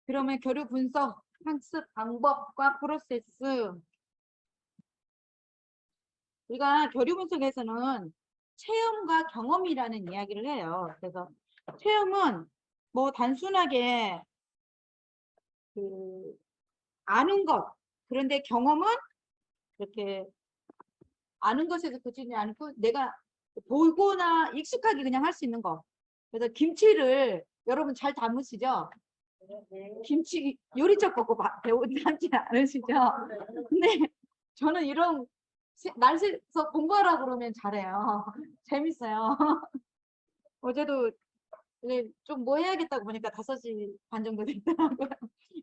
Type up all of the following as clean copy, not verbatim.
그러면 교류 분석, 학습 방법과 프로세스. 우리가 교류 분석에서는 체험과 경험이라는 이야기를 해요. 그래서 체험은 뭐 단순하게 그 아는 것, 그런데 경험은 이렇게 아는 것에서 그치지 않고 내가 보거나 익숙하게 그냥 할 수 있는 거. 그래서 김치를 여러분 잘 담으시죠? 김치 요리책 보고 배우지 않으시죠? 근데 저는 이런 날씨에서 공부하라 그러면 잘해요. 재밌어요. 어제도 좀 뭐 해야겠다고 보니까 5시 반 정도 됐더라고요.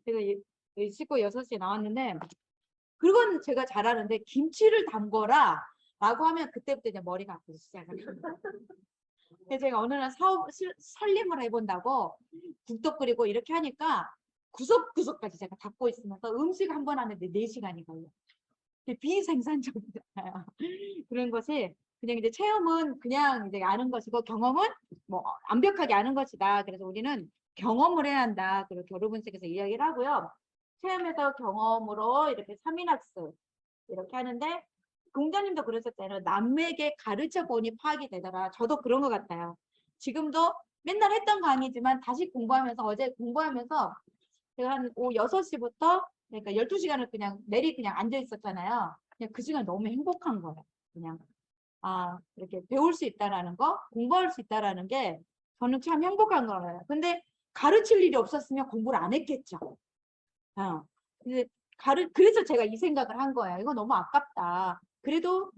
그래서 씻고 6시에 나왔는데, 그건 제가 잘하는데 김치를 담거라 라고 하면 그때부터 이제 머리가 아프기 시작을 합니다. 그래서 제가 어느 날 살림을 해본다고 국도 끓이고 이렇게 하니까 구석구석까지 제가 담고 있으면서 음식 한 번 하는데 4시간이 걸려요. 비생산적이잖아요. 그런 것이 그냥 이제 체험은 그냥 이제 아는 것이고 경험은 뭐 완벽하게 아는 것이다. 그래서 우리는 경험을 해야 한다. 그리고 교류 분석에서 이야기를 하고요. 체험에서 경험으로 이렇게 3인학습 이렇게 하는데, 공자님도 그러셨잖아요. 남에게 가르쳐 보니 파악이 되더라. 저도 그런 것 같아요. 지금도 맨날 했던 강의지만 다시 공부하면서, 어제 공부하면서 제가 한 오후 6시부터 그러니까 12시간을 그냥 내리 그냥 앉아 있었잖아요. 그냥 그 시간 너무 행복한 거예요. 그냥 이렇게 배울 수 있다라는 거, 공부할 수 있다라는 게 저는 참 행복한 거예요. 근데 가르칠 일이 없었으면 공부를 안 했겠죠. 근데 그래서 제가 이 생각을 한 거예요. 이거 너무 아깝다. 그래도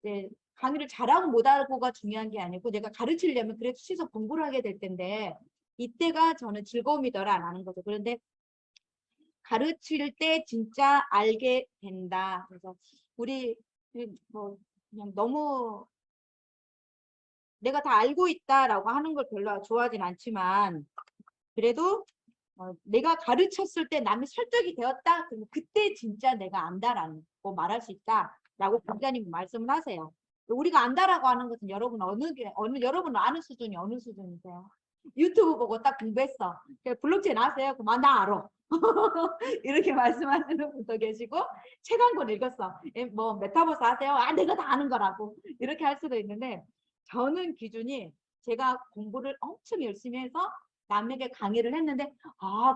이제 강의를 잘하고 못하고가 중요한 게 아니고 내가 가르치려면 그래도 시서 공부를 하게 될 텐데 이때가 저는 즐거움이더라라는 거죠. 그런데 가르칠 때 진짜 알게 된다. 그래서 우리 뭐 그냥 너무 내가 다 알고 있다라고 하는 걸 별로 좋아하진 않지만, 그래도 내가 가르쳤을 때 남이 설득이 되었다. 그러면 그때 진짜 내가 안다라고 말할 수 있다라고 공자님 말씀을 하세요. 우리가 안다라고 하는 것은 여러분 여러분 아는 수준이 어느 수준이세요? 유튜브 보고 딱 공부했어. 블록체인 아세요? 그럼 나 알아. 이렇게 말씀하시는 분도 계시고, 책 한 권 읽었어. 뭐 메타버스 아세요? 내가 다 아는 거라고. 이렇게 할 수도 있는데, 저는 기준이 제가 공부를 엄청 열심히 해서 남에게 강의를 했는데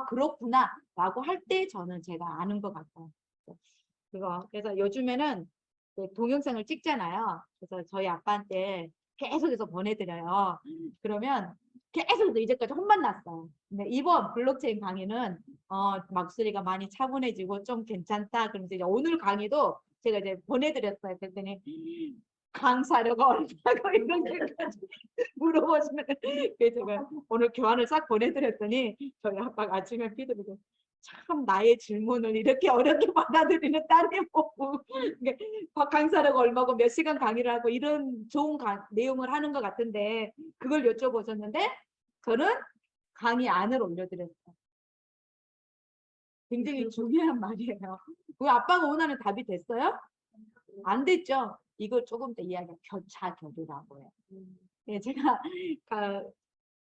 그렇구나 라고 할 때 저는 제가 아는 것 같아요. 그래서 요즘에는 동영상을 찍잖아요. 그래서 저희 아빠한테 계속해서 보내드려요. 그러면 계속 이제까지 혼만 났어요. 근데 이번 블록체인 강의는 목소리가 많이 차분해지고 좀 괜찮다. 그러면서 이제 오늘 강의도 제가 이제 보내드렸어요. 그랬더니 강사료가 얼마고 이런 게까지 물어보시면 제가 오늘 교환을 싹 보내드렸더니 저희 아빠가 아침에 피드백을 참 나의 질문을 이렇게 어렵게 받아들이는 딸이 보고 강사료가 얼마고 몇 시간 강의를 하고 이런 좋은 내용을 하는 것 같은데 그걸 여쭤보셨는데 저는 강의 안을 올려드렸어요. 굉장히 중요한 말이에요. 우리 아빠가 원하는 답이 됐어요? 안 됐죠? 이걸 조금 더 이야기가 교차 교류라고 해요. 예, 제가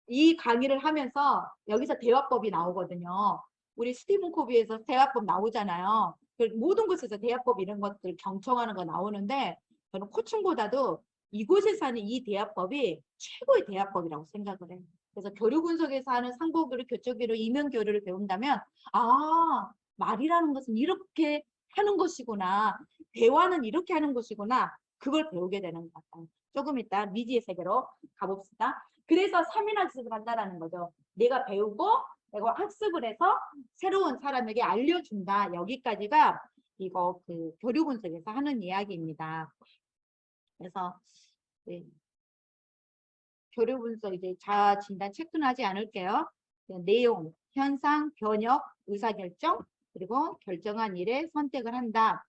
이 강의를 하면서 여기서 대화법이 나오거든요. 우리 스티븐 코비에서 대화법 나오잖아요. 모든 곳에서 대화법 이런 것들 경청하는 거 나오는데 저는 코칭보다도 이곳에서 하는 이 대화법이 최고의 대화법이라고 생각을 해요. 그래서 교류 분석에서 하는 상보교류, 교초교류, 이면교류를 배운다면 말이라는 것은 이렇게 하는 것이구나. 대화는 이렇게 하는 것이구나. 그걸 배우게 되는 것 같아요. 조금 이따 미지의 세계로 가봅시다. 그래서 3인 학습을 한다는 거죠. 내가 배우고 내가 학습을 해서 새로운 사람에게 알려준다. 여기까지가 이거 교류 분석에서 하는 이야기입니다. 그래서 교류 분석 이제 자아 진단 체크는 하지 않을게요. 내용, 현상, 변혁, 의사결정, 그리고 결정한 일에 선택을 한다.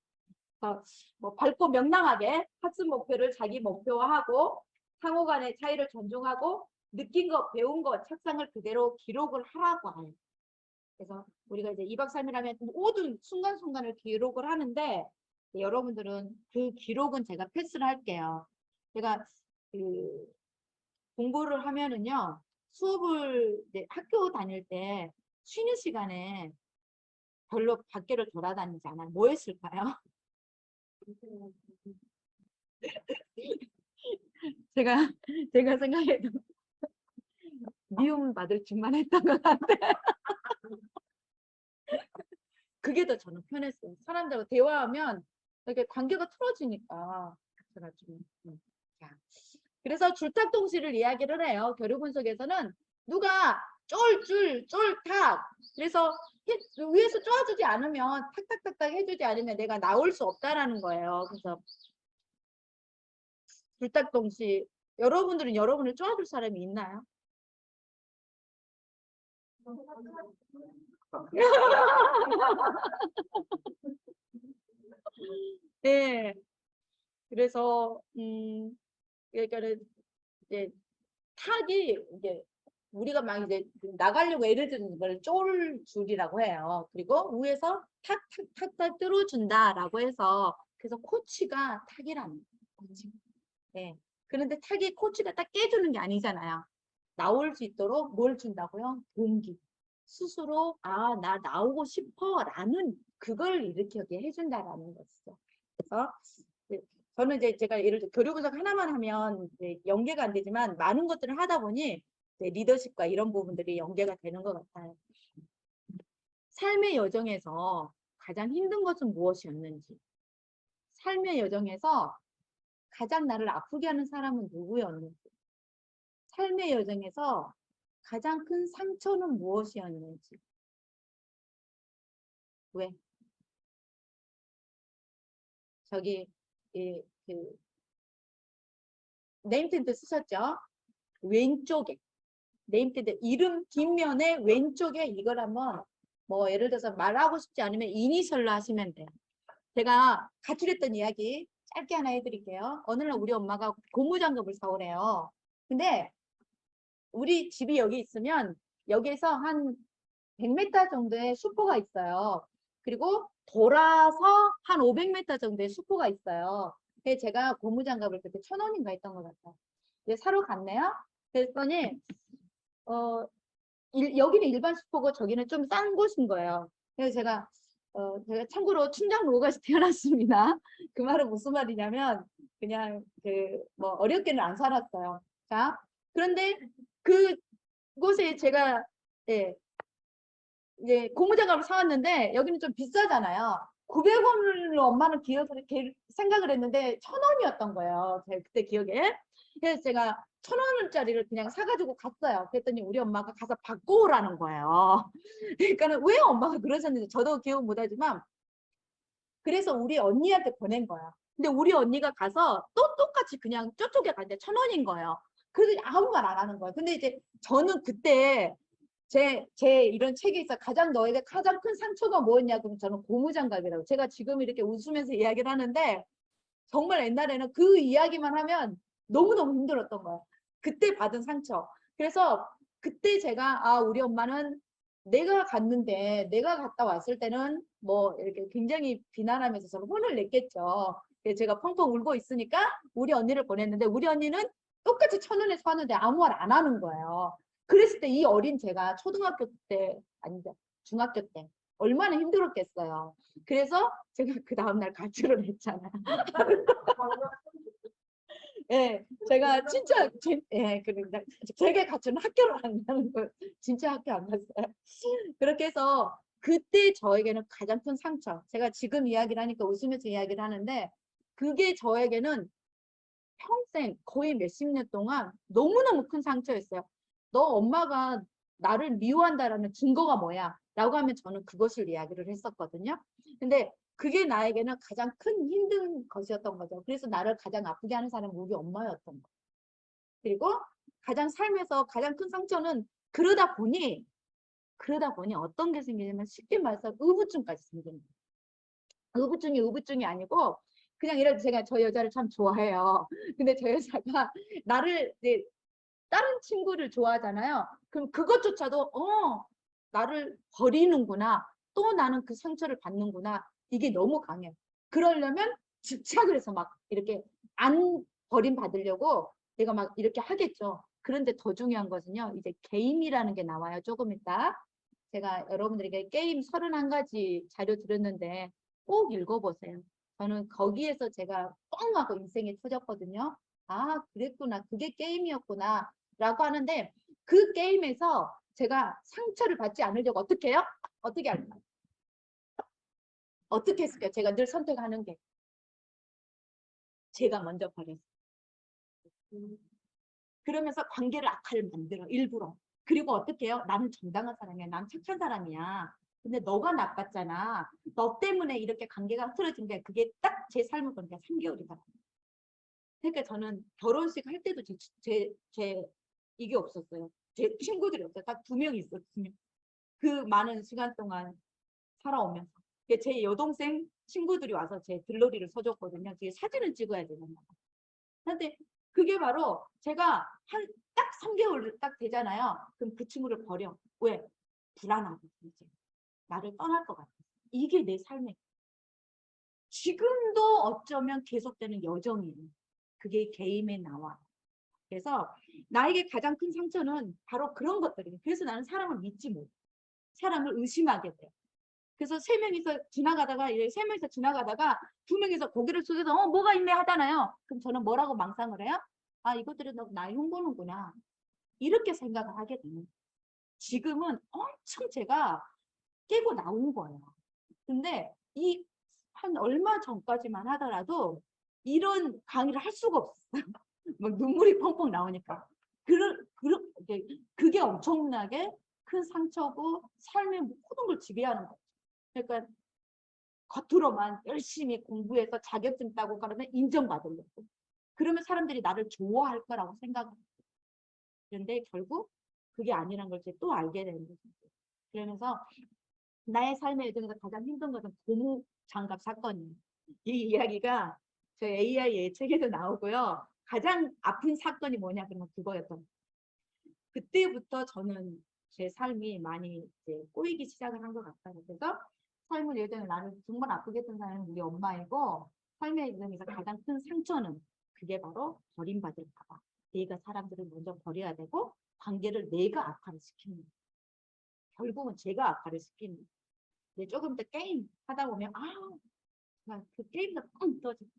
뭐 밝고 명랑하게 학습 목표를 자기 목표화하고 상호 간의 차이를 존중하고 느낀 것, 배운 것, 책상을 그대로 기록을 하라고 해요. 그래서 우리가 이제 2박 3일 하면 모든 순간순간을 기록을 하는데 여러분들은 그 기록은 제가 패스를 할게요. 제가 공부를 하면은요, 수업을 학교 다닐 때 쉬는 시간에 별로 밖에를 돌아다니지 않아요. 뭐 했을까요? 제가 생각해도 미움 받을 짓만 했던 것 같아요. 그게 더 저는 편했어요. 사람들과 대화하면 되게 관계가 틀어지니까. 제가 좀, 자, 그래서 줄탁동시를 이야기를 해요. 교류 분석에서는 누가 쫄줄, 쫄탁. 그래서 위에서 쪼아주지 않으면 탁탁탁탁 해주지 않으면 내가 나올 수 없다라는 거예요. 그래서 줄탁동시 여러분들은 여러분을 쪼아줄 사람이 있나요? 네. 그래서 그러니까는 이제 탁이 이제 우리가 막 이제 나가려고 애를 드는 걸 쫄줄이라고 해요. 그리고 위에서 탁탁탁탁 뚫어준다라고 해서 그래서 코치가 탁이라는 거예요. 코치. 네. 그런데 탁이 코치가 딱 깨주는 게 아니잖아요. 나올 수 있도록 뭘 준다고요? 동기. 스스로 나 나오고 싶어라는 그걸 일으키게 해준다라는 거죠. 그래서 저는 이제 제가 예를 들어 교류 분석 하나만 하면 이제 연계가 안 되지만 많은 것들을 하다 보니 리더십과 이런 부분들이 연계가 되는 것 같아요. 삶의 여정에서 가장 힘든 것은 무엇이었는지, 삶의 여정에서 가장 나를 아프게 하는 사람은 누구였는지, 삶의 여정에서 가장 큰 상처는 무엇이었는지. 왜? 저기 그 네임텐트 쓰셨죠? 왼쪽에 네임텐트 이름 뒷면에 왼쪽에 이걸 한번 뭐 예를 들어서 말하고 싶지 않으면 이니셜로 하시면 돼요. 제가 가출했던 이야기 짧게 하나 해드릴게요. 어느 날 우리 엄마가 고무장갑을 사오래요. 근데 우리 집이 여기 있으면 여기에서 한 100m 정도의 슈퍼가 있어요. 그리고 돌아서 한 500m 정도의 슈퍼가 있어요. 그래서 제가 고무장갑을 그때 1,000원인가 했던 것 같아요. 이제 사러 갔네요. 그랬더니 여기는 일반 슈퍼고 저기는 좀 싼 곳인 거예요. 그래서 제가 참고로 춘장로가서 태어났습니다. 그 말은 무슨 말이냐면 그냥 뭐 어렵게는 안 살았어요. 자, 그런데 그곳에 제가 예, 이제 고무장갑을 사왔는데 여기는 좀 비싸잖아요. 900원으로 엄마는 생각을 했는데 1,000원이었던 거예요. 제가 그때 기억에. 그래서 제가 1,000원짜리를 그냥 사가지고 갔어요. 그랬더니 우리 엄마가 가서 바꿔오라는 거예요. 그러니까는 왜 엄마가 그러셨는지 저도 기억 못하지만 그래서 우리 언니한테 보낸 거야. 근데 우리 언니가 가서 또 똑같이 그냥 저쪽에 갔는데 1,000원인 거예요. 그래서 아무 말 안 하는 거예요. 근데 이제 저는 그때 제 이런 책에 있어 너에게 가장 큰 상처가 뭐였냐 그러면 저는 고무장갑이라고 제가 지금 이렇게 웃으면서 이야기를 하는데 정말 옛날에는 그 이야기만 하면 너무너무 힘들었던 거예요. 그때 받은 상처. 그래서 그때 제가 우리 엄마는 내가 갔다 왔을 때는 뭐 이렇게 굉장히 비난하면서 저를 혼을 냈겠죠. 그래서 제가 펑펑 울고 있으니까 우리 언니를 보냈는데 우리 언니는 똑같이 1,000원에 사는데 아무 말 안 하는 거예요. 그랬을 때 이 어린 제가 초등학교 때 아니죠 중학교 때 얼마나 힘들었겠어요. 그래서 제가 그 다음날 가출을 했잖아요. 예, 제가 진짜 그러니까 제게 가출은 학교를 안 가는 거 진짜 학교 안 갔어요. 그렇게 해서 그때 저에게는 가장 큰 상처. 제가 지금 이야기를 하니까 웃으면서 이야기를 하는데 그게 저에게는 평생 거의 몇십 년 동안 너무너무 큰 상처였어요. 너 엄마가 나를 미워한다라는 증거가 뭐야? 라고 하면 저는 그것을 이야기를 했었거든요. 근데 그게 나에게는 가장 큰 힘든 것이었던 거죠. 그래서 나를 가장 아프게 하는 사람은 우리 엄마였던 거예요. 그리고 가장 삶에서 가장 큰 상처는 그러다 보니 어떤 게 생기냐면 쉽게 말해서 의부증까지 생기는 거예요. 의부증이 아니고 그냥 이런 제가 저 여자를 참 좋아해요. 근데 저 여자가 나를 이제 다른 친구를 좋아하잖아요. 그럼 그것조차도 나를 버리는구나. 또 나는 그 상처를 받는구나. 이게 너무 강해요. 그러려면 집착을 해서 막 이렇게 안 버림받으려고 내가 막 이렇게 하겠죠. 그런데 더 중요한 것은요. 이제 게임이라는 게 나와요. 조금 이따. 제가 여러분들에게 게임 31가지 자료 드렸는데 꼭 읽어보세요. 저는 거기에서 제가 뻥 하고 인생이 터졌거든요. 아, 그랬구나. 그게 게임이었구나. 라고 하는데 그 게임에서 제가 상처를 받지 않으려고 어떻게 해요? 어떻게 할까요? 어떻게 했을까요? 제가 늘 선택하는 게 제가 먼저 버렸어요. 그러면서 관계를 악화를 만들어 일부러. 그리고 어떻게 해요? 나는 정당한 사람이야. 난 착한 사람이야. 근데 너가 나빴잖아. 너 때문에 이렇게 관계가 흐트러진 게 그게 딱 제 삶을 보니까 3개월이다. 그러니까 저는 결혼식 할 때도 제 이게 없었어요. 제 친구들이 없어요. 딱 2명 있었어요. 2명. 그 많은 시간 동안 살아오면서. 제 여동생 친구들이 와서 제 들러리를 서줬거든요. 뒤에 사진을 찍어야 되는 거예요. 근데 그게 바로 제가 딱 3개월 딱 되잖아요. 그럼 그 친구를 버려. 왜? 불안하고 이제 나를 떠날 것 같아. 이게 내 삶의 지금도 어쩌면 계속되는 여정이에요. 그게 게임에 나와. 그래서 나에게 가장 큰 상처는 바로 그런 것들이에요. 그래서 나는 사람을 믿지 못해. 사람을 의심하게 돼. 그래서 3명이서 지나가다가 3명이서 지나가다가 2명이서 고개를 숙여서 뭐가 있네 하잖아요. 그럼 저는 뭐라고 망상을 해요? 아, 이것들이 나 흉보는구나. 이렇게 생각을 하게 되는 거예요. 지금은 엄청 제가 깨고 나온 거예요. 근데 이 한 얼마 전까지만 하더라도 이런 강의를 할 수가 없어요. 막 눈물이 펑펑 나오니까. 그게 엄청나게 큰 상처고 삶의 모든 걸 지배하는 거예요. 그러니까 겉으로만 열심히 공부해서 자격증 따고 그러면 인정받으려고. 그러면 사람들이 나를 좋아할 거라고 생각합니다. 그런데 결국 그게 아니란 걸 또 알게 되는 거죠. 그러면서 나의 삶의 여정에서 가장 힘든 것은 고무 장갑 사건이에요. 이 이야기가 저희 AI 예책에도 나오고요. 가장 아픈 사건이 뭐냐 그러면 그거였던 거예요. 그때부터 저는 제 삶이 많이 이제 꼬이기 시작을 한 것 같아요. 그래서 삶을 예를 들면 나를 정말 아프게 했던 사람은 우리 엄마이고 삶의 여정에서 가장 큰 상처는 그게 바로 버림받을까 봐. 내가 사람들을 먼저 버려야 되고 관계를 내가 악화를 시키는 거예요. 결국은 제가 악화를 시키는 거예요. 근데 조금 더 게임 하다 보면 그 게임도 뻥 떠지고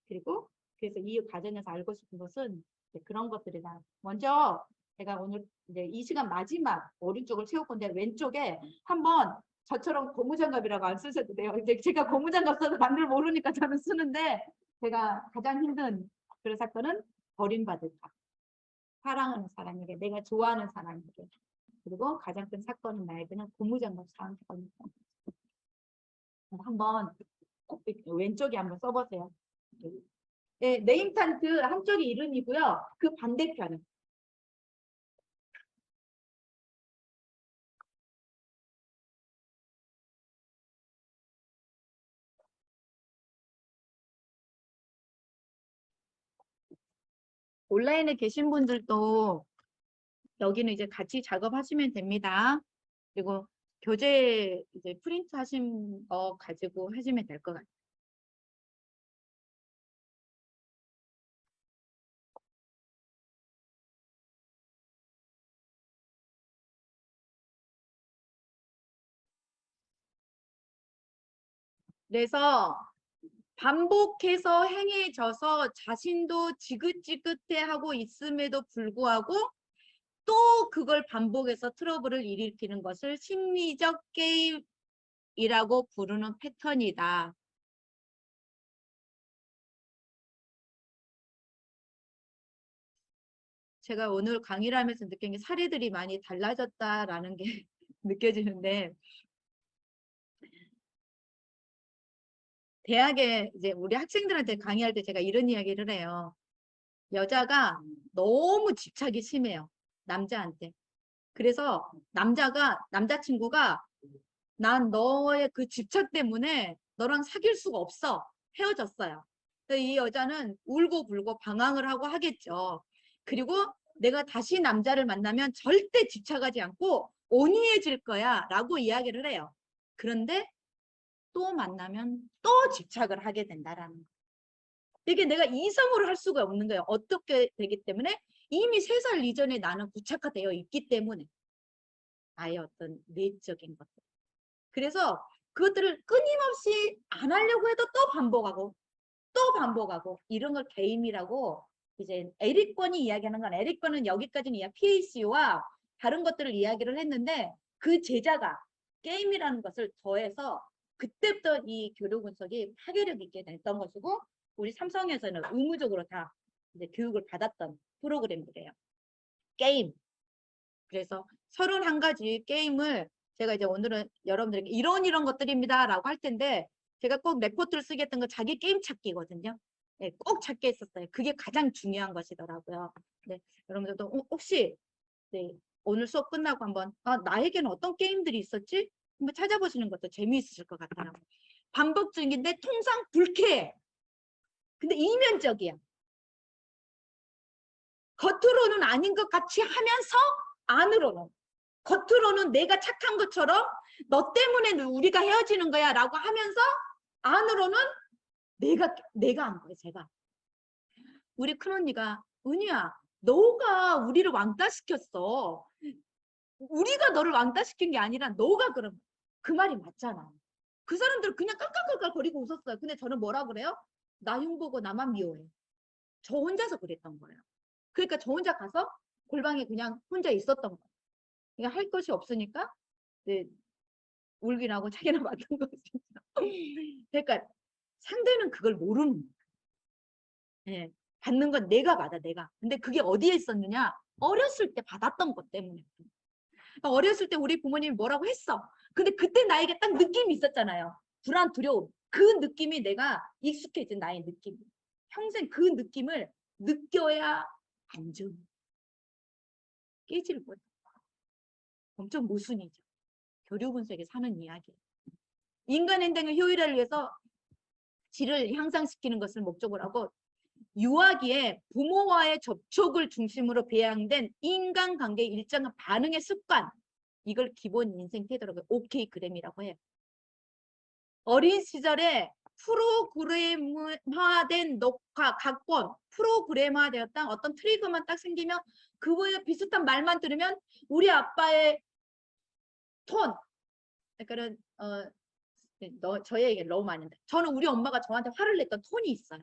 그리고 그래서 이 과정에서 알고 싶은 것은 그런 것들이다. 먼저 제가 오늘 이제 이 시간 마지막 오른쪽을 채울 건데 왼쪽에 한번 저처럼 고무장갑이라고 안 쓰셔도 돼요. 이제 제가 고무장갑 써도 남들 모르니까 저는 쓰는데 제가 가장 힘든 그런 사건은 버림받을까. 사랑하는 사람에게 내가 좋아하는 사람에게 그리고 가장 큰 사건은 나에게는 고무장갑 사건입니다. 한번 왼쪽에 한번 써보세요. 네, 네임탄트 한쪽이 이름이고요. 그 반대편은 온라인에 계신 분들도 여기는 이제 같이 작업하시면 됩니다. 그리고 교재 이제 프린트 하신 거 가지고 하시면 될 것 같아요. 그래서 반복해서 행해져서 자신도 지긋지긋해하고 있음에도 불구하고 또 그걸 반복해서 트러블을 일으키는 것을 심리적 게임이라고 부르는 패턴이다. 제가 오늘 강의를 하면서 느낀 게 사례들이 많이 달라졌다라는 게 느껴지는데 대학에 이제 우리 학생들한테 강의할 때 제가 이런 이야기를 해요. 여자가 너무 집착이 심해요. 남자한테. 그래서 남자친구가 난 너의 그 집착 때문에 너랑 사귈 수가 없어. 헤어졌어요. 이 여자는 울고불고 방황을 하고 하겠죠. 그리고 내가 다시 남자를 만나면 절대 집착하지 않고 온유해질 거야 라고 이야기를 해요. 그런데 또 만나면 또 집착을 하게 된다라는 거예요. 이게 내가 이성으로 할 수가 없는 거예요. 어떻게 되기 때문에 이미 3살 이전에 나는 구착화되어 있기 때문에. 나의 어떤 내적인 것들. 그래서 그것들을 끊임없이 안 하려고 해도 또 반복하고 또 반복하고 이런 걸 게임이라고 이제 에릭 번이 이야기하는 건 에릭 번은 여기까지는 PAC와 다른 것들을 이야기를 했는데 그 제자가 게임이라는 것을 더해서 그때부터 이 교류 분석이 파괴력 있게 됐던 것이고 우리 삼성에서는 의무적으로 다 이제 교육을 받았던 프로그램들이에요. 게임. 그래서 31가지 게임을 제가 이제 오늘은 여러분들에게 이런 것들입니다 라고 할 텐데 제가 꼭 레포트를 쓰게 했던 건 자기 게임 찾기거든요. 네, 꼭 찾게 했었어요. 그게 가장 중요한 것이더라고요. 네, 여러분들도 혹시 네, 오늘 수업 끝나고 한번 나에게는 어떤 게임들이 있었지? 한번 찾아보시는 것도 재미있으실 것 같아요. 반복 중인데 통상 불쾌해. 근데 이면적이야. 겉으로는 아닌 것 같이 하면서 안으로는. 겉으로는 내가 착한 것처럼 너 때문에 우리가 헤어지는 거야 라고 하면서 안으로는 내가 한 거예요. 제가. 우리 큰언니가 은희야 너가 우리를 왕따시켰어. 우리가 너를 왕따시킨 게 아니라 너가 그럼 그 말이 맞잖아. 그 사람들 그냥 깔깔깔깔 거리고 웃었어요. 근데 저는 뭐라 그래요? 나 흉보고 나만 미워해. 저 혼자서 그랬던 거예요. 그러니까 저 혼자 가서 골방에 그냥 혼자 있었던 거예요. 그러니까 할 것이 없으니까 네, 울긴 하고 자기나 맡은 거지. 그러니까 상대는 그걸 모르는 거야. 예, 받는 건 내가 받아 내가. 근데 그게 어디에 있었느냐? 어렸을 때 받았던 것 때문에. 어렸을 때 우리 부모님이 뭐라고 했어. 근데 그때 나에게 딱 느낌이 있었잖아요. 불안, 두려움. 그 느낌이 내가 익숙해진 나의 느낌. 평생 그 느낌을 느껴야 안전. 깨지를 못해. 엄청 모순이죠. 교류 분석에 사는 이야기. 인간 행동의 효율화를 위해서 질을 향상시키는 것을 목적으로 하고 유아기에 부모와의 접촉을 중심으로 배양된 인간관계의 일정한 반응의 습관 이걸 기본 인생 태도라고 OK그램이라고 해요. 어린 시절에 프로그램화된 녹화, 각본, 프로그램화되었다 어떤 트리거만 딱 생기면 그거에 비슷한 말만 들으면 우리 아빠의 톤 그러니까 저의 얘기를 너무 많이 한다. 저는 우리 엄마가 저한테 화를 냈던 톤이 있어요.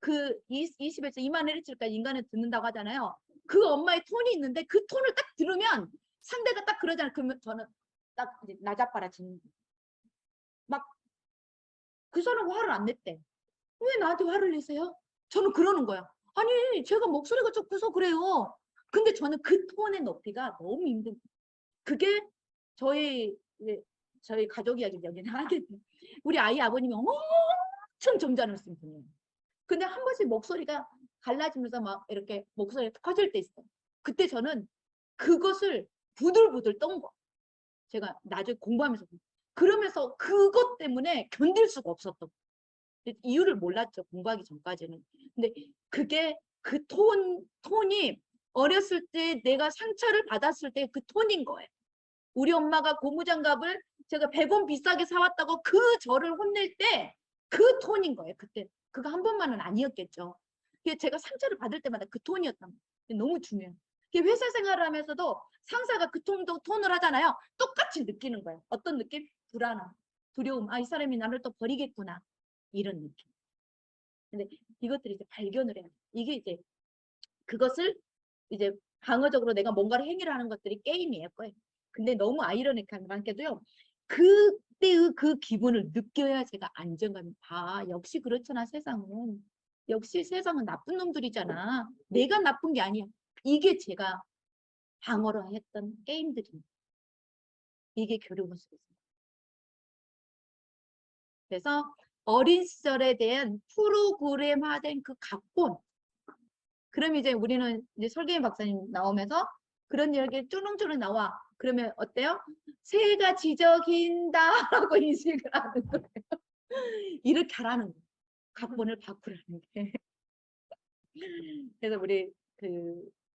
그 20에서 2만 헤르츠까지 인간을 듣는다고 하잖아요. 그 엄마의 톤이 있는데 그 톤을 딱 들으면 상대가 딱 그러잖아요. 그러면 저는 딱 이제 나자빠라지는 막 그 사람 화를 안 냈대. 왜 나한테 화를 내세요? 저는 그러는 거야. 아니 제가 목소리가 좋고서 그래요. 근데 저는 그 톤의 높이가 너무 힘든 그게 저희 가족 이야기 여기는 하게 돼. 우리 아이 아버님이 엄청 점잖으신 분이에요. 근데 한 번씩 목소리가 갈라지면서 막 이렇게 목소리가 커질 때 있어요. 그때 저는 그것을 부들부들 떤 거. 제가 나중에 공부하면서 그러면서 그것 때문에 견딜 수가 없었던 거. 이유를 몰랐죠. 공부하기 전까지는. 근데 그게 그 톤이 어렸을 때 내가 상처를 받았을 때 그 톤인 거예요. 우리 엄마가 고무장갑을 제가 100원 비싸게 사왔다고 그 저를 혼낼 때 그 톤인 거예요. 그때 그거 한 번만은 아니었겠죠. 제가 상처를 받을 때마다 그 톤이었단 말이에요. 너무 중요해요. 회사 생활을 하면서도 상사가 그 톤을 하잖아요. 똑같이 느끼는 거예요. 어떤 느낌? 불안함, 두려움. 이 사람이 나를 또 버리겠구나. 이런 느낌. 근데 이것들이 이제 발견을 해요. 이게 이제 그것을 이제 방어적으로 내가 뭔가를 행위를 하는 것들이 게임이에요. 근데 너무 아이러니하게도요. 그때의 그 기분을 느껴야 제가 안정감이 역시 그렇잖아 세상은. 역시 세상은 나쁜 놈들이잖아. 내가 나쁜 게 아니야. 이게 제가 방어를 했던 게임들입니다. 이게 교류 분석입니다. 그래서 어린 시절에 대한 프로그램화된 그 각본. 그럼 이제 우리는 이제 설계인 박사님 나오면서 그런 이야기 쭈릉쭈릉 나와. 그러면 어때요? 새가 지저긴다라고 인식을 하는 거예요. 이렇게 하라는 거예요. 각본을 바꾸라는 게. 그래서 우리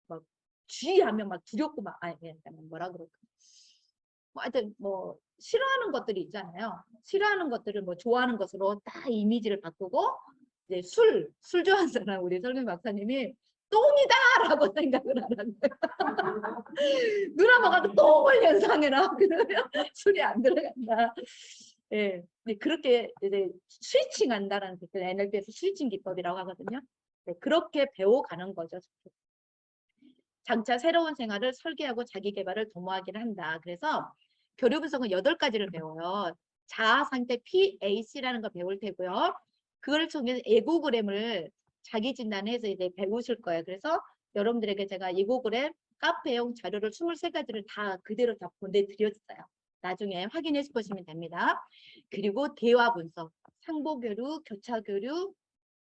막 주의하면 막 두렵고 막 뭐라 그럴까. 하여튼 뭐 싫어하는 것들이 있잖아요. 싫어하는 것들을 뭐 좋아하는 것으로 딱 이미지를 바꾸고 이제 술 좋아하는 사람 우리 설계 박사님이 똥이다라고 생각을 하는 거예요. 눈 한번 가도 똥을 연상해라. 그러면 술이 안 들어간다. 예, 네, 그렇게 이제 스위칭한다라는 그 NLP에서 스위칭 기법이라고 하거든요. 네, 그렇게 배워가는 거죠. 장차 새로운 생활을 설계하고 자기 개발을 도모하기를 한다. 그래서 교류 분석은 8가지를 배워요. 자아 상태 PAC라는 거 배울 테고요. 그걸 통해서 에고그램을 자기 진단해서 이제 배우실 거예요. 그래서 여러분들에게 제가 에고그램 카페용 자료를 23가지를 다 그대로 다 보내드렸어요. 나중에 확인해 보시면 됩니다. 그리고 대화 분석, 상보 교류, 교차 교류,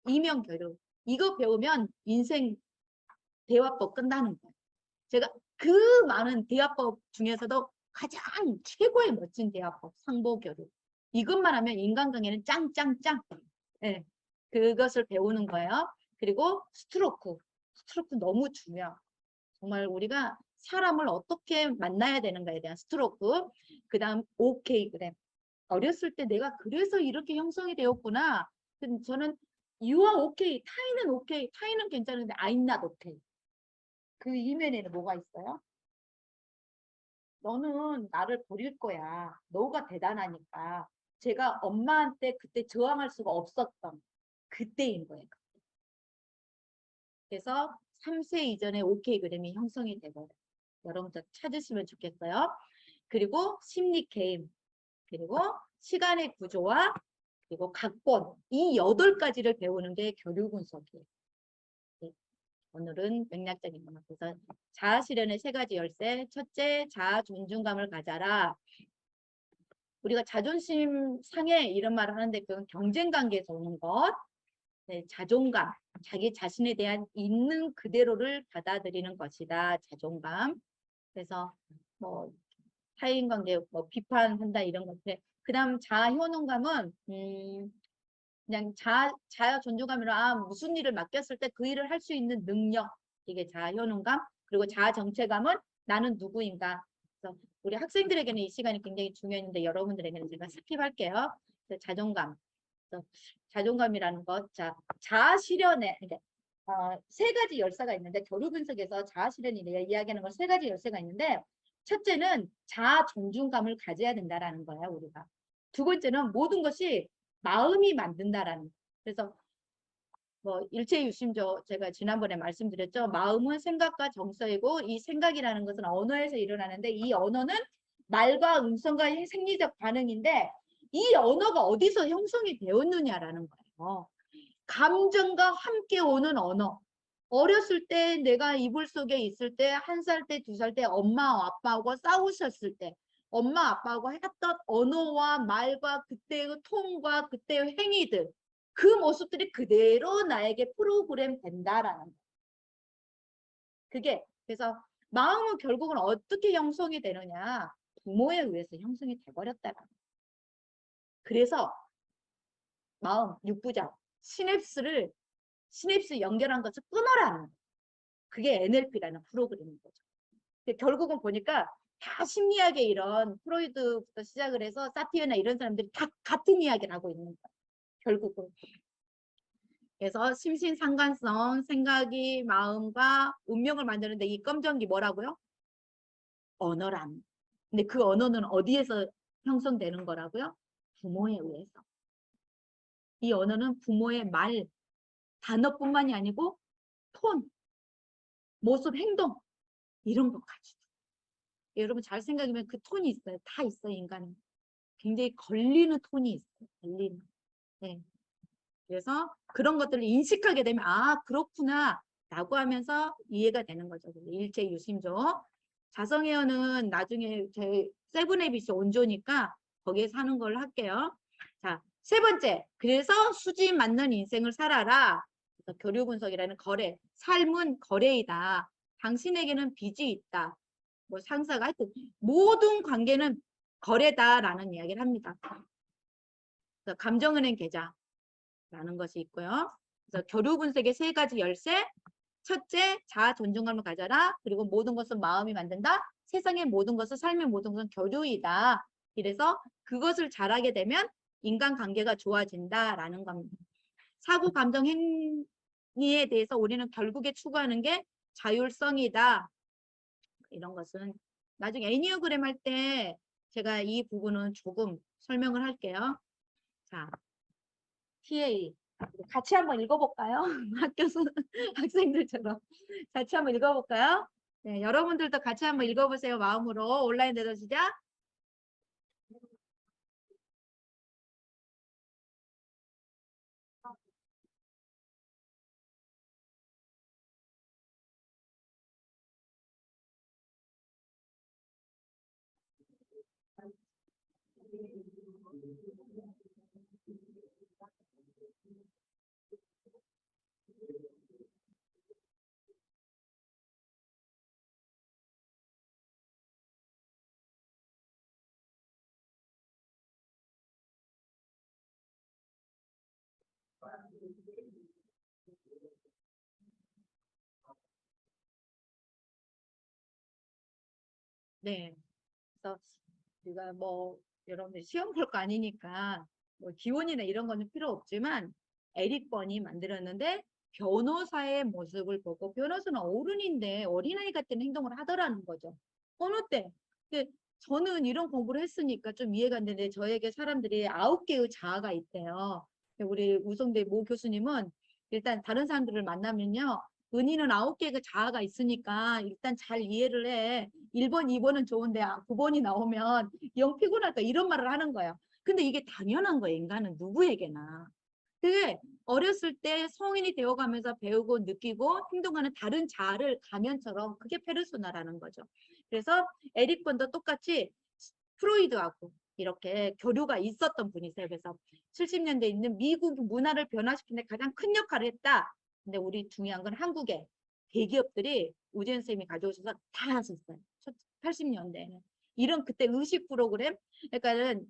이명 교류. 이거 배우면 인생 대화법 끝나는 거예요. 제가 그 많은 대화법 중에서도 가장 최고의 멋진 대화법, 상보교류. 이것만 하면 인간관계는 짱짱짱. 네, 그것을 배우는 거예요. 그리고 스트로크. 스트로크 너무 중요해요. 정말 우리가 사람을 어떻게 만나야 되는가에 대한 스트로크. 그 다음 OK 그램. 어렸을 때 내가 그래서 이렇게 형성이 되었구나. 저는 You are okay, 타인은 okay, 타인은 괜찮은데 I'm not okay. 그 이면에는 뭐가 있어요? 너는 나를 버릴 거야. 너가 대단하니까. 제가 엄마한테 그때 저항할 수가 없었던 그때인 거예요. 그래서 3세 이전에 OK 그램이 형성이 되고 여러분들 찾으시면 좋겠어요. 그리고 심리 게임, 그리고 시간의 구조와 그리고 각본, 이 8가지를 배우는 게 교류 분석이에요. 네. 오늘은 맥락적인 것만. 그래서 자아 실현의 3가지 열쇠. 첫째, 자아 존중감을 가져라. 우리가 자존심 상해 이런 말을 하는데 그건 경쟁 관계에서 오는 것. 네, 자존감, 자기 자신에 대한 있는 그대로를 받아들이는 것이다. 자존감. 그래서 뭐 타인 관계 뭐 비판한다 이런 것들. 그다음 자아 효능감은 그냥 자아 존중감이라 무슨 일을 맡겼을 때 그 일을 할 수 있는 능력. 이게 자아 효능감. 그리고 자아 정체감은 나는 누구인가. 그래서 우리 학생들에게는 이 시간이 굉장히 중요했는데 여러분들에게는 제가 스킵할게요. 자존감. 자존감이라는 것. 자아 실현에 그러니까 3가지 열쇠가 있는데 교류 분석에서 자아 실현이 내가 이야기하는 건 3가지 열쇠가 있는데 첫째는 자아 존중감을 가져야 된다라는 거예요, 우리가. 두 번째는 모든 것이 마음이 만든다라는 거예요. 그래서 뭐 일체유심조 제가 지난번에 말씀드렸죠. 마음은 생각과 정서이고 이 생각이라는 것은 언어에서 일어나는데 이 언어는 말과 음성과 생리적 반응인데 이 언어가 어디서 형성이 되었느냐라는 거예요. 감정과 함께 오는 언어. 어렸을 때 내가 이불 속에 있을 때 1살 때, 2살 때 엄마 아빠하고 싸우셨을 때 엄마 아빠하고 했던 언어와 말과 그때의 톤과 그때의 행위들 그 모습들이 그대로 나에게 프로그램 된다라는 거예요. 그게 그래서 마음은 결국은 어떻게 형성이 되느냐 부모에 의해서 형성이 돼버렸다라는 거예요. 그래서 마음, 육부자, 시냅스 연결한 것을 끊어라는 거예요. 그게 NLP라는 프로그램인 거죠. 결국은 보니까 다 심리학의 이런 프로이드부터 시작을 해서 사티어나 이런 사람들이 다 같은 이야기를 하고 있는 거예요. 결국은. 그래서 심신상관성, 생각이 마음과 운명을 만드는데 이 검정기 뭐라고요? 언어란. 근데 그 언어는 어디에서 형성되는 거라고요? 부모에 의해서. 이 언어는 부모의 말, 단어뿐만이 아니고 톤, 모습, 행동 이런 것까지. 여러분 잘 생각하면 그 톤이 있어요. 다 있어요. 인간은. 굉장히 걸리는 톤이 있어요. 걸리는. 네. 그래서 그런 것들을 인식하게 되면 아 그렇구나 라고 하면서 이해가 되는 거죠. 일체유심조. 자성회원은 나중에 제 세븐에비스 온조니까 거기에 사는 걸 할게요. 자, 3번째. 그래서 수지 맞는 인생을 살아라. 그래서 교류 분석이라는 거래. 삶은 거래이다. 당신에게는 빚이 있다. 뭐 상사가 하여튼 모든 관계는 거래다라는 이야기를 합니다. 그래서 감정은행 계좌라는 것이 있고요. 그래서 교류 분석의 3가지 열쇠. 첫째, 자아 존중감을 가져라. 그리고 모든 것은 마음이 만든다. 세상의 모든 것은 삶의 모든 것은 교류이다. 이래서 그것을 잘하게 되면 인간관계가 좋아진다라는 겁니다. 사고, 감정, 이에 대해서 우리는 결국에 추구하는 게 자율성이다. 이런 것은 나중에 애니어그램 할 때 제가 이 부분은 조금 설명을 할게요. 자, TA 같이 한번 읽어볼까요? 학생들처럼 같이 한번 읽어볼까요? 네, 여러분들도 같이 한번 읽어보세요. 마음으로 온라인 대도 시작. 네. 그래서 우리가 뭐 여러분들 시험 볼 거 아니니까 뭐 기원이나 이런 거는 필요 없지만 에릭 번이 만들었는데 변호사의 모습을 보고 변호사는 어른인데 어린아이 같은 행동을 하더라는 거죠. 어느 때. 근데 저는 이런 공부를 했으니까 좀 이해가 안 되는데 저에게 사람들이 9개의 자아가 있대요. 우리 우성대 모 교수님은 일단 다른 사람들을 만나면요. 은희는 9개의 자아가 있으니까 일단 잘 이해를 해. 1번, 2번은 좋은데 9번이 나오면 영 피곤하다 이런 말을 하는 거예요. 근데 이게 당연한 거예요. 인간은 누구에게나. 그게 어렸을 때 성인이 되어가면서 배우고 느끼고 행동하는 다른 자아를 가면처럼 그게 페르소나라는 거죠. 그래서 에릭 번도 똑같이 프로이드하고 이렇게 교류가 있었던 분이세요. 그래서 70년대에 있는 미국 문화를 변화시키는 데 가장 큰 역할을 했다. 근데 우리 중요한 건 한국의 대기업들이 우재현 선생님이 가져오셔서 다 하셨어요. 80년대에는. 이런 그때 의식 프로그램, 그러니까는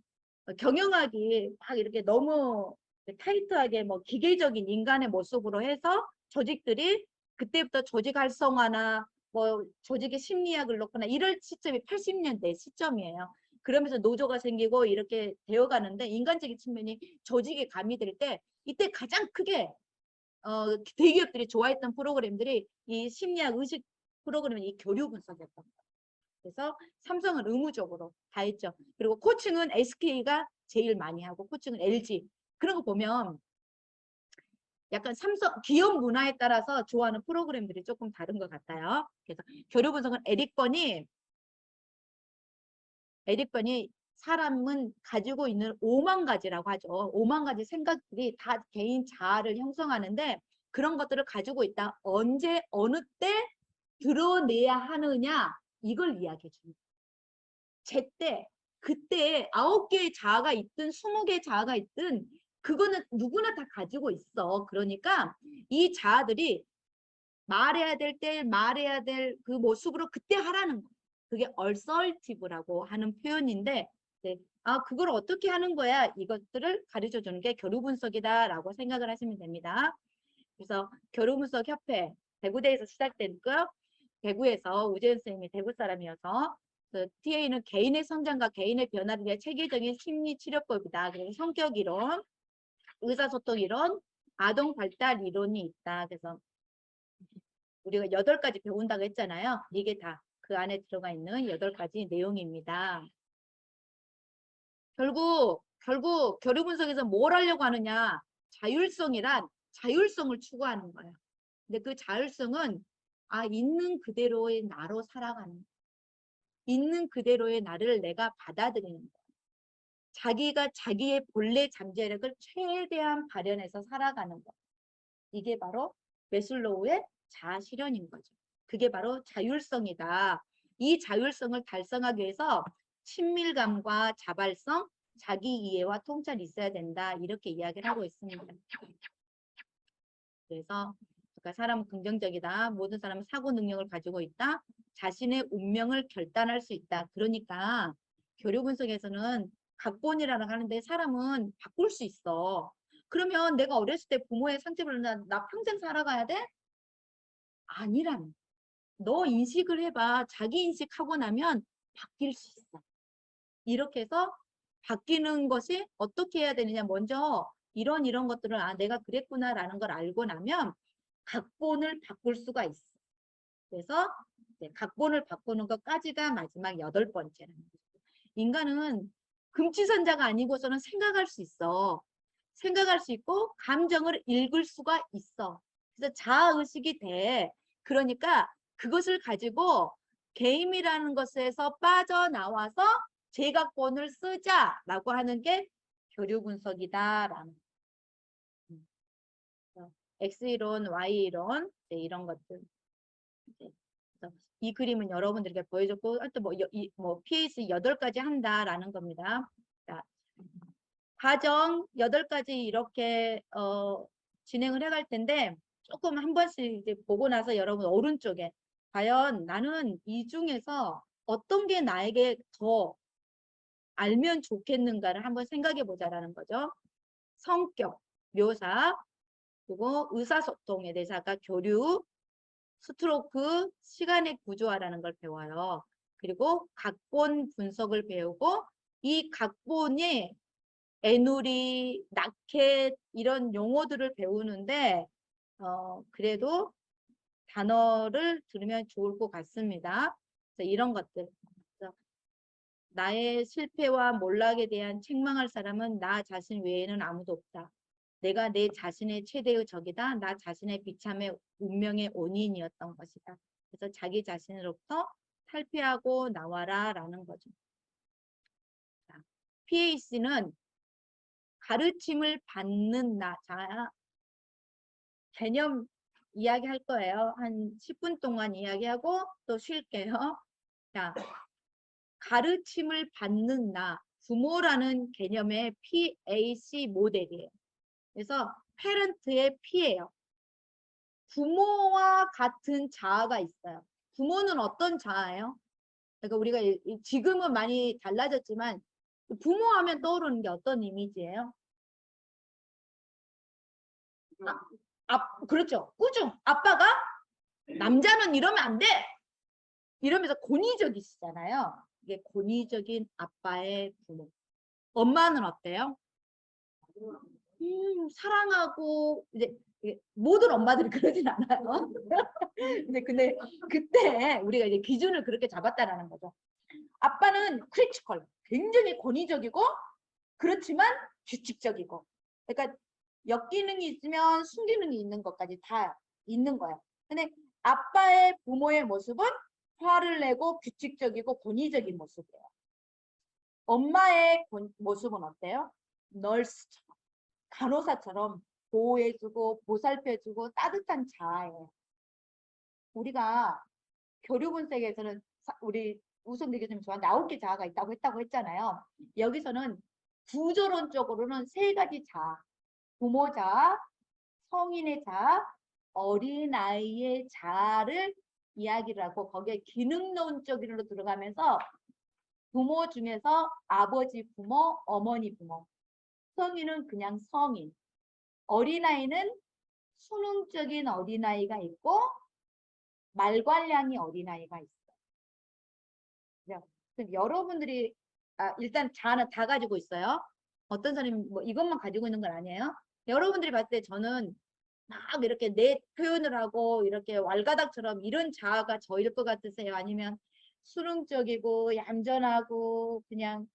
경영학이 막 이렇게 너무 타이트하게 뭐 기계적인 인간의 모습으로 해서 조직들이 그때부터 조직 활성화나 뭐 조직의 심리학을 넣거나 이럴 시점이 80년대 시점이에요. 그러면서 노조가 생기고 이렇게 되어가는데 인간적인 측면이 조직에 가미될 때 이때 가장 크게 대기업들이 좋아했던 프로그램들이 이 심리학 의식 프로그램이 이 교류 분석이었던 거예요. 그래서 삼성은 의무적으로 다 했죠. 그리고 코칭은 SK가 제일 많이 하고 코칭은 LG. 그런 거 보면 약간 삼성 기업 문화에 따라서 좋아하는 프로그램들이 조금 다른 것 같아요. 그래서 교류 분석은 에릭번이 사람은 가지고 있는 5만 가지라고 하죠. 5만 가지 생각들이 다 개인 자아를 형성하는데 그런 것들을 가지고 있다. 언제 어느 때 드러내야 하느냐 이걸 이야기해 줍니다. 제때 그때 9개의 자아가 있든 20개의 자아가 있든 그거는 누구나 다 가지고 있어. 그러니까 이 자아들이 말해야 될 때 말해야 될 그 모습으로 그때 하라는 거. 그게 얼설티브라고 하는 표현인데 네. 아 그걸 어떻게 하는 거야? 이것들을 가르쳐 주는 게 교류 분석이다라고 생각을 하시면 됩니다. 그래서 교류 분석 협회 대구대에서 시작됐고요. 대구에서 우재현 선생님이 대구 사람이어서 그 TA는 개인의 성장과 개인의 변화를 위해 체계적인 심리 치료법이다. 그래서 성격 이론, 의사소통 이론, 아동 발달 이론이 있다. 그래서 우리가 8가지 배운다고 했잖아요. 이게 다 그 안에 들어가 있는 8가지 내용입니다. 결국 교류 분석에서 뭘 하려고 하느냐? 자율성이란 자율성을 추구하는 거예요. 근데 그 자율성은 있는 그대로의 나로 살아가는 거예요. 있는 그대로의 나를 내가 받아들이는 거예요. 자기가 자기의 본래 잠재력을 최대한 발현해서 살아가는 거예요. 이게 바로 매슬로우의 자아 실현인 거죠. 그게 바로 자율성이다. 이 자율성을 달성하기 위해서 친밀감과 자발성, 자기 이해와 통찰이 있어야 된다. 이렇게 이야기를 하고 있습니다. 그래서 그러니까 사람은 긍정적이다. 모든 사람은 사고 능력을 가지고 있다. 자신의 운명을 결단할 수 있다. 그러니까 교류 분석에서는 각본이라고 하는데 사람은 바꿀 수 있어. 그러면 내가 어렸을 때 부모의 상처를 나 평생 살아가야 돼? 아니라는. 너 인식을 해봐. 자기 인식하고 나면 바뀔 수 있어. 이렇게 해서 바뀌는 것이 어떻게 해야 되느냐. 먼저 이런 것들을 내가 그랬구나라는 걸 알고 나면 각본을 바꿀 수가 있어. 그래서 이제 각본을 바꾸는 것까지가 마지막 8번째라는 거죠. 인간은 금치선자가 아니고서는 생각할 수 있어. 생각할 수 있고 감정을 읽을 수가 있어. 그래서 자아의식이 돼. 그러니까 그것을 가지고 게임이라는 것에서 빠져나와서 제각본을 쓰자라고 하는 게 교류 분석이다라는. X이론, Y이론 이런 것들. 그래서 이 그림은 여러분들에게 보여줬고 또 PAC 8가지 한다라는 겁니다. 자, 과정 8가지 이렇게 진행을 해갈 텐데 조금 한 번씩 이제 보고 나서 여러분 오른쪽에 과연 나는 이 중에서 어떤 게 나에게 더 알면 좋겠는가를 한번 생각해 보자라는 거죠. 성격, 묘사, 그리고 의사소통에 대해서 아까 교류, 스트로크, 시간의 구조화라는 걸 배워요. 그리고 각본 분석을 배우고 이 각본이 애누리, 낙켓 이런 용어들을 배우는데 그래도 단어를 들으면 좋을 것 같습니다. 그래서 이런 것들. 그래서 나의 실패와 몰락에 대한 책망할 사람은 나 자신 외에는 아무도 없다. 내가 내 자신의 최대의 적이다. 나 자신의 비참의 운명의 원인이었던 것이다. 그래서 자기 자신으로부터 탈피하고 나와라 라는 거죠. 자, PAC는 가르침을 받는 나. 자, 개념 이야기할 거예요. 한 10분 동안 이야기하고 또 쉴게요. 자, 가르침을 받는 나. 부모라는 개념의 PAC 모델이에요. 그래서 페런트의 P예요. 부모와 같은 자아가 있어요. 부모는 어떤 자아예요? 그러니까 우리가 지금은 많이 달라졌지만 부모하면 떠오르는 게 어떤 이미지예요? 그렇죠. 꾸중. 아빠가 남자는 이러면 안 돼. 이러면서 권위적이시잖아요. 이게 권위적인 아빠의 부모. 엄마는 어때요? 사랑하고 이제 모든 엄마들이 그러진 않아요. 근데 그때 우리가 이제 기준을 그렇게 잡았다라는 거죠. 아빠는 크리티컬, 굉장히 권위적이고 그렇지만 규칙적이고. 그러니까 역기능이 있으면 순기능이 있는 것까지 다 있는 거야. 근데 아빠의 부모의 모습은 화를 내고 규칙적이고 권위적인 모습이에요. 엄마의 모습은 어때요? 널스처럼, 간호사처럼 보호해주고 보살펴주고 따뜻한 자아예요. 우리가 교류분석에서는 우리 우성대 교수님 저한테 9개 자아가 있다고 했잖아요. 여기서는 구조론적으로는 3가지 자아. 부모 자아, 성인의 자아, 어린아이의 자아를 이야기를 하고 거기에 기능론적으로 들어가면서 부모 중에서 아버지 부모, 어머니 부모, 성인은 그냥 성인, 어린아이는 수능적인 어린아이가 있고 말괄량이 어린아이가 있어요. 그럼 여러분들이 일단 자아는 다 가지고 있어요. 어떤 사람이 뭐 이것만 가지고 있는 건 아니에요. 여러분들이 봤을 때 저는 막 이렇게 내 표현을 하고 이렇게 왈가닥처럼 이런 자아가 저일 것 같으세요? 아니면 수능적이고 얌전하고 그냥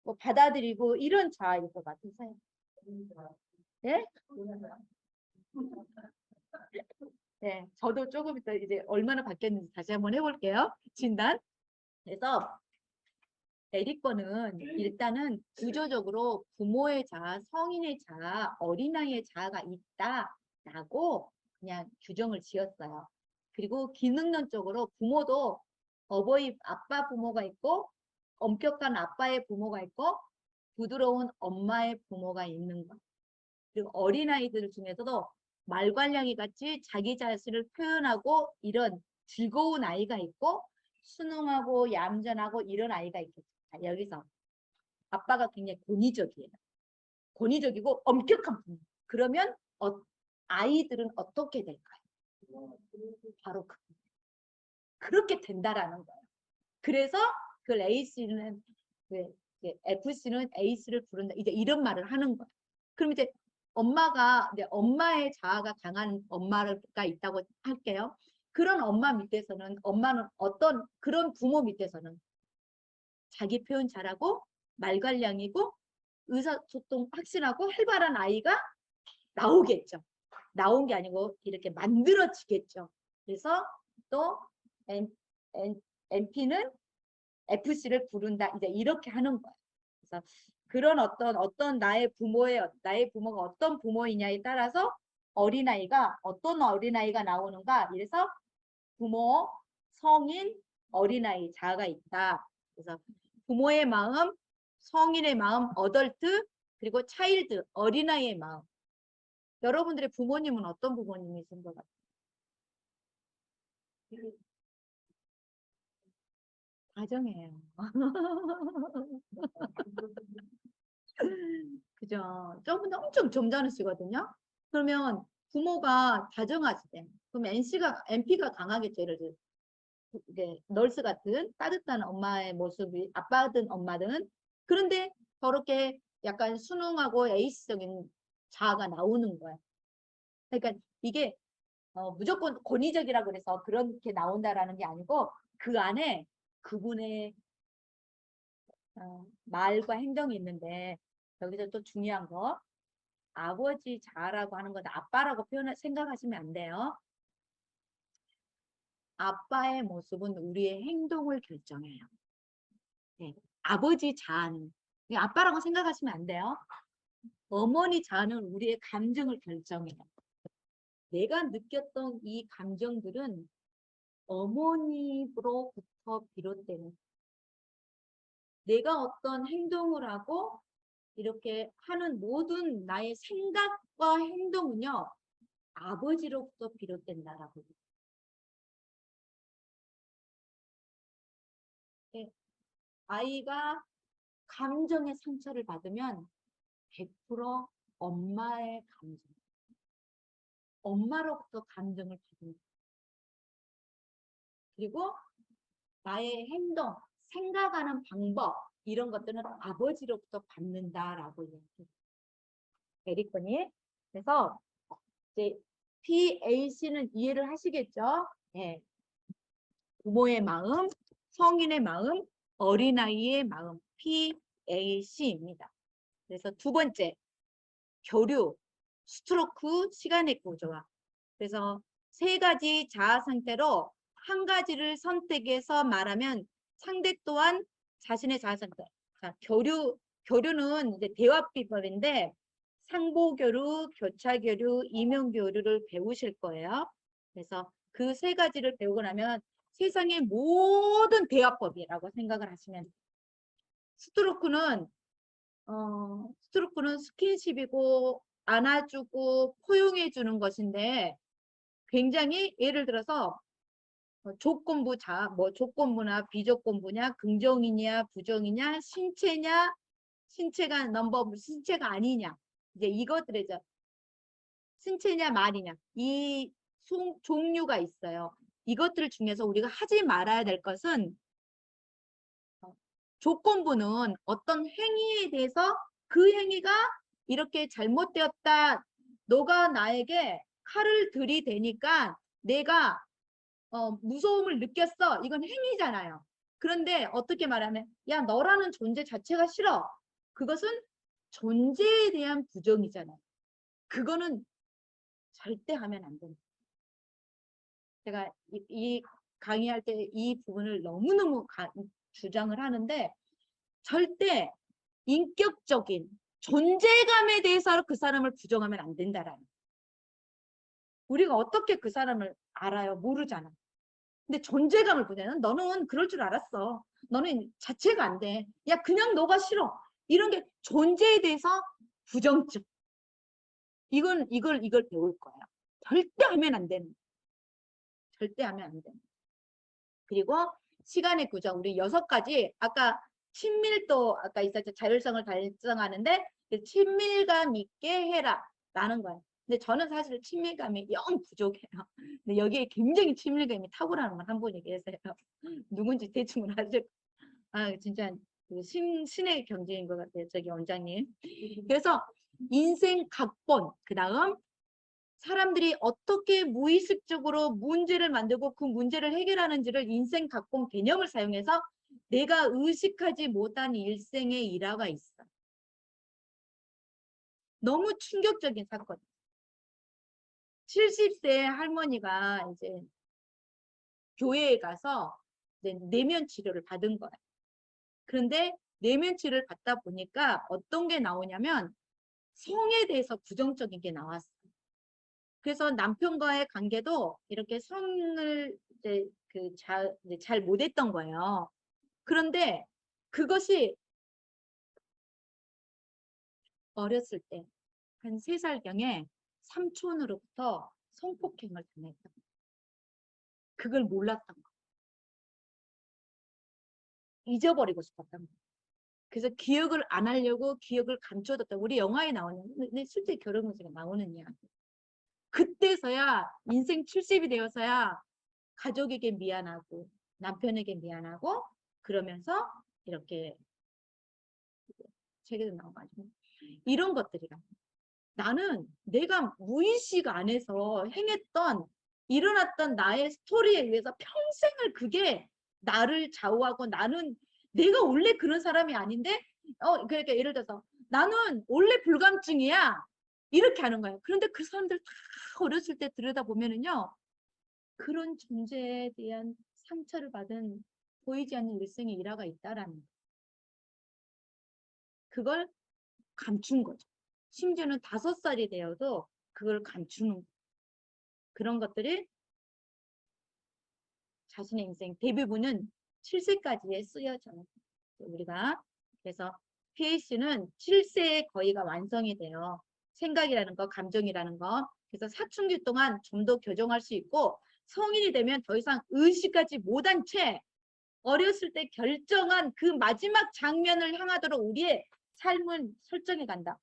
뭐 받아들이고 이런 자아일 것 같으세요? 예? 네, 저도 조금 이따 이제 얼마나 바뀌었는지 다시 한번 해볼게요. 진단. 그래서 에릭 거는 일단은 구조적으로 부모의 자아, 성인의 자아, 어린아이의 자아가 있다라고 그냥 규정을 지었어요. 그리고 기능론적으로 부모도 아빠 부모가 있고 엄격한 아빠의 부모가 있고 부드러운 엄마의 부모가 있는 것. 그리고 어린아이들 중에서도 말괄량이 같이 자기 자신을 표현하고 이런 즐거운 아이가 있고 순응하고 얌전하고 이런 아이가 있겠죠. 자, 여기서 아빠가 굉장히 권위적이에요. 권위적이고 엄격한 부모. 그러면 아이들은 어떻게 될까요? 바로 그렇게 된다라는 거예요. 그래서 그 A씨는 FC는 A씨를 부른다. 이제 이런 말을 하는 거예요. 그럼 이제 엄마가 이제 엄마의 자아가 강한 엄마가 있다고 할게요. 그런 엄마 밑에서는 엄마는 어떤 그런 부모 밑에서는 자기 표현 잘하고 말괄량이고 의사소통 확실하고 활발한 아이가 나오겠죠. 나온 게 아니고 이렇게 만들어지겠죠. 그래서 또 NP는 FC를 부른다. 이제 이렇게 하는 거예요. 그래서 그런 어떤 나의 부모가 어떤 부모이냐에 따라서 어린아이가 어떤 어린아이가 나오는가. 이래서 부모, 성인, 어린아이, 자아가 있다. 그래서 부모의 마음, 성인의 마음, 어덜트, 그리고 차일드, 어린아이의 마음. 여러분들의 부모님은 어떤 부모님이신 것 같아요? 가정이에요. 그죠? 저분 엄청 점잖으시거든요. 그러면 부모가 다정하시대. 그럼 NP가 강하겠죠. 예를 들어 이제 널스 같은 따뜻한 엄마의 모습이 아빠든 엄마든. 그런데 저렇게 약간 순응하고 에이스적인 자아가 나오는 거야. 그러니까 이게 무조건 권위적이라고 그래서 그렇게 나온다라는 게 아니고 그 안에 그분의 말과 행동이 있는데 여기서 또 중요한 거 아버지 자라고 하는 건 아빠라고 생각하시면 안 돼요. 아빠의 모습은 우리의 행동을 결정해요. 네. 아버지 자아는 아빠라고 생각하시면 안 돼요. 어머니 자아는 우리의 감정을 결정해요. 내가 느꼈던 이 감정들은 어머니로부터 비롯되는 내가 어떤 행동을 하고 이렇게 하는 모든 나의 생각과 행동은요. 아버지로부터 비롯된다라고. 네. 아이가 감정의 상처를 받으면 100% 엄마의 감정. 엄마로부터 감정을 받는. 그리고 나의 행동, 생각하는 방법 이런 것들은 아버지로부터 받는다라고 이야기해요. 에리코니. 그래서 이제 PAC는 이해를 하시겠죠? 네. 부모의 마음, 성인의 마음, 어린아이의 마음, PAC입니다. 그래서 두 번째, 교류, 스트로크, 시간의 구조화. 그래서 세 가지 자아 상태로 한 가지를 선택해서 말하면 상대 또한 자신의 자아 상태. 자, 교류는 이제 대화 비법인데 상보교류, 교차교류, 이명교류를 배우실 거예요. 그래서 그 세 가지를 배우고 나면 세상의 모든 대화법이라고 생각을 하시면 스트로크는 스트로크는 스킨십이고 안아주고 포용해 주는 것인데 굉장히 예를 들어서 조건부 뭐 조건부나 비조건부냐 긍정이냐 부정이냐 신체가 신체가 아니냐 이제 이것들이죠. 신체냐 말이냐 이 종류가 있어요. 이것들 중에서 우리가 하지 말아야 될 것은 조건부는 어떤 행위에 대해서 그 행위가 이렇게 잘못되었다. 너가 나에게 칼을 들이대니까 내가 무서움을 느꼈어. 이건 행위잖아요. 그런데 어떻게 말하면 야 너라는 존재 자체가 싫어. 그것은 존재에 대한 부정이잖아요. 그거는 절대 하면 안 됩니다. 제가 이 강의할 때 이 부분을 너무너무 주장을 하는데 절대 인격적인 존재감에 대해서 그 사람을 부정하면 안 된다라는. 우리가 어떻게 그 사람을 알아요? 모르잖아. 근데 존재감을 보자면 너는 그럴 줄 알았어. 너는 자체가 안 돼. 야 그냥 너가 싫어. 이런 게 존재에 대해서 부정적. 이걸 배울 거예요. 절대 하면 안 되는. 절대 하면 안 되는. 그리고 시간의 구조 우리 6가지 아까 친밀도 아까 있었죠. 자율성을 달성하는데 친밀감 있게 해라 라는 거예요. 근데 저는 사실 친밀감이 영 부족해요. 근데 여기에 굉장히 친밀감이 탁월한 분 한 분이 계세요. 누군지 대충 아실 진짜 그 신의 경지인 것 같아요. 저기 원장님. 그래서 인생 각본, 그 다음 사람들이 어떻게 무의식적으로 문제를 만들고 그 문제를 해결하는지를 인생 각본 개념을 사용해서 내가 의식하지 못한 일생의 일화가 있어. 너무 충격적인 사건. 70세 할머니가 이제 교회에 가서 이제 내면 치료를 받은 거야. 그런데 내면 치료를 받다 보니까 어떤 게 나오냐면 성에 대해서 부정적인 게 나왔어. 그래서 남편과의 관계도 이렇게 성을 이제 잘 못했던 거예요. 그런데 그것이 어렸을 때 한 3살경에 삼촌으로부터 성폭행을 당했던 거예요. 그걸 몰랐던 거예요. 잊어버리고 싶었던 거예요. 그래서 기억을 안 하려고 기억을 감춰뒀다. 우리 영화에 나오는, 실제 결혼 문제가 나오는 이야기. 그때서야 인생 70이 되어서야 가족에게 미안하고 남편에게 미안하고 그러면서 이렇게 책에도 나와가지고 이런 것들이라. 나는 내가 무의식 안에서 행했던 일어났던 나의 스토리에 의해서 평생을 그게 나를 좌우하고 나는 내가 원래 그런 사람이 아닌데 그러니까 예를 들어서 나는 원래 불감증이야 이렇게 하는 거예요. 그런데 그 사람들 다 어렸을 때 들여다보면은요 그런 존재에 대한 상처를 받은 보이지 않는 일생의 일화가 있다라는 거예요. 그걸 감춘 거죠. 심지어는 5살이 되어도 그걸 감추는 그런 것들이 자신의 인생 대부분은 7세까지에 쓰여져요. 우리가 그래서 PAC는 7세에 거의가 완성이 돼요. 생각이라는 거, 감정이라는 거. 그래서 사춘기 동안 좀 더 교정할 수 있고 성인이 되면 더 이상 의식하지 못한 채 어렸을 때 결정한 그 마지막 장면을 향하도록 우리의 삶은 설정해 간다.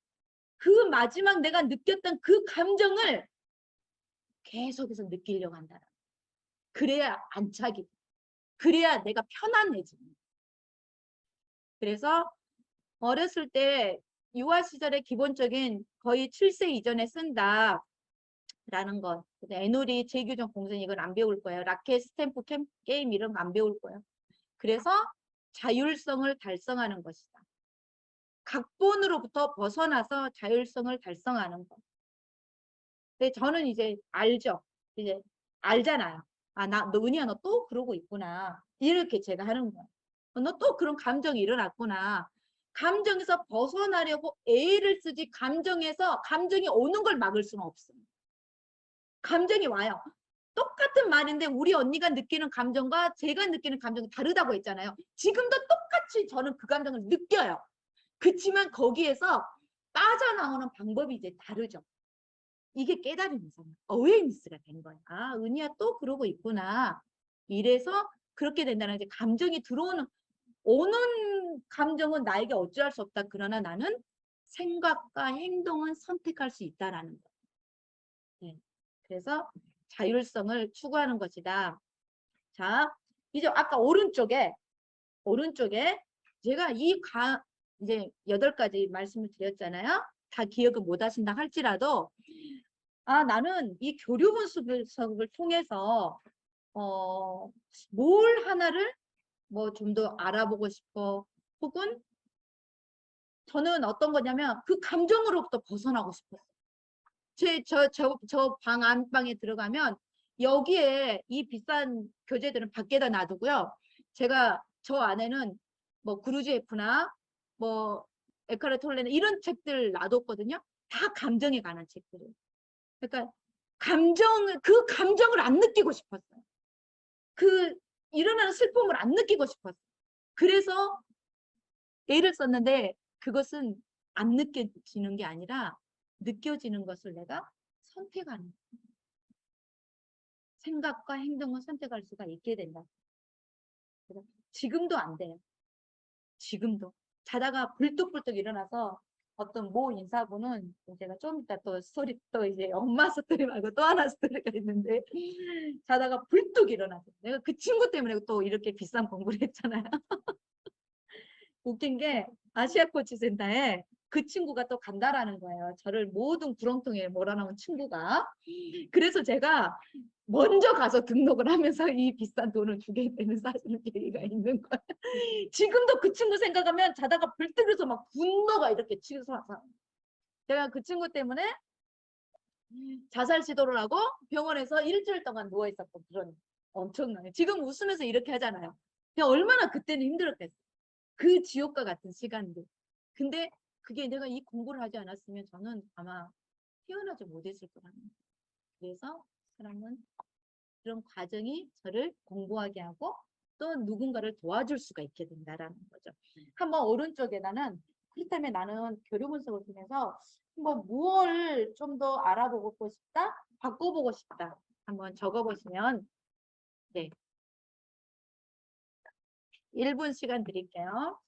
그 마지막 내가 느꼈던 그 감정을 계속해서 느끼려고 한다. 그래야 안착이, 그래야 내가 편안해지. 그래서 어렸을 때 유아 시절의 기본적인 거의 7세 이전에 쓴다라는 것. 애놀이, 재규정, 공선 이건 안 배울 거예요. 라켓, 스탬프, 게임 이런 거 안 배울 거예요. 그래서 자율성을 달성하는 것이다. 각본으로부터 벗어나서 자율성을 달성하는 것. 근데 저는 이제 알죠. 이제 알잖아요. 아, 너 은희야, 너 또 그러고 있구나. 이렇게 제가 하는 거야. 너 또 그런 감정이 일어났구나. 감정에서 벗어나려고 애를 쓰지 감정이 오는 걸 막을 수는 없어요. 감정이 와요. 똑같은 말인데 우리 언니가 느끼는 감정과 제가 느끼는 감정이 다르다고 했잖아요. 지금도 똑같이 저는 그 감정을 느껴요. 그렇지만 거기에서 빠져나오는 방법이 이제 다르죠. 이게 깨달음이잖아요. 어웨이니스가 된 거야. 아, 은희야 또 그러고 있구나. 이래서 그렇게 된다는 이제 감정이 오는 감정은 나에게 어찌할 수 없다. 그러나 나는 생각과 행동은 선택할 수 있다라는 거. 네. 그래서 자율성을 추구하는 것이다. 자, 이제 아까 오른쪽에 제가 이제 8가지 말씀을 드렸잖아요. 다 기억을 못 하신다 할지라도 나는 이 교류 분석을 통해서 뭘 하나를 뭐 좀 더 알아보고 싶어. 혹은 저는 어떤 거냐면 그 감정으로부터 벗어나고 싶었어요. 저 방 안방에 들어가면 여기에 이 비싼 교재들은 밖에다 놔두고요. 제가 저 안에는 뭐 구루즈에프나 뭐 에카르 톨레나 이런 책들 놔뒀거든요. 다 감정에 관한 책들이에요. 그러니까 그 감정을 안 느끼고 싶었어요. 그 일어나는 슬픔을 안 느끼고 싶었어요. 그래서 애를 썼는데 그것은 안 느껴지는 게 아니라 느껴지는 것을 내가 선택하는 거예요. 생각과 행동을 선택할 수가 있게 된다. 지금도 안 돼요. 지금도. 자다가 불뚝불뚝 일어나서 어떤 모 인사분은 제가 좀 이따 또 스토리 또 이제 엄마 스토리 말고 또 하나 스토리가 있는데 자다가 불뚝 일어나서 내가 그 친구 때문에 또 이렇게 비싼 공부를 했잖아요. 웃긴 게 아시아 코치 센터에 그 친구가 또 간다라는 거예요. 저를 모든 구렁텅이에 몰아넣은 친구가. 그래서 제가 먼저 가서 등록을 하면서 이 비싼 돈을 주게 되는 사실 계기가 있는 거예요. 지금도 그 친구 생각하면 자다가 불뜨려서 막 분노가 이렇게 치솟아서 제가 그 친구 때문에 자살 시도를 하고 병원에서 일주일 동안 누워 있었던 그런 엄청나요. 지금 웃으면서 이렇게 하잖아요. 그냥 얼마나 그때는 힘들었겠어. 그 지옥과 같은 시간들. 근데 그게 내가 이 공부를 하지 않았으면 저는 아마 태어나지 못했을 거라는 거예요. 그래서 사람은 그런 과정이 저를 공부하게 하고 또 누군가를 도와줄 수가 있게 된다라는 거죠. 한번 오른쪽에다는 그렇다면 나는 교류 분석을 통해서 한번 무엇을 좀 더 알아보고 싶다, 바꿔보고 싶다. 한번 적어보시면 네, 1분 시간 드릴게요.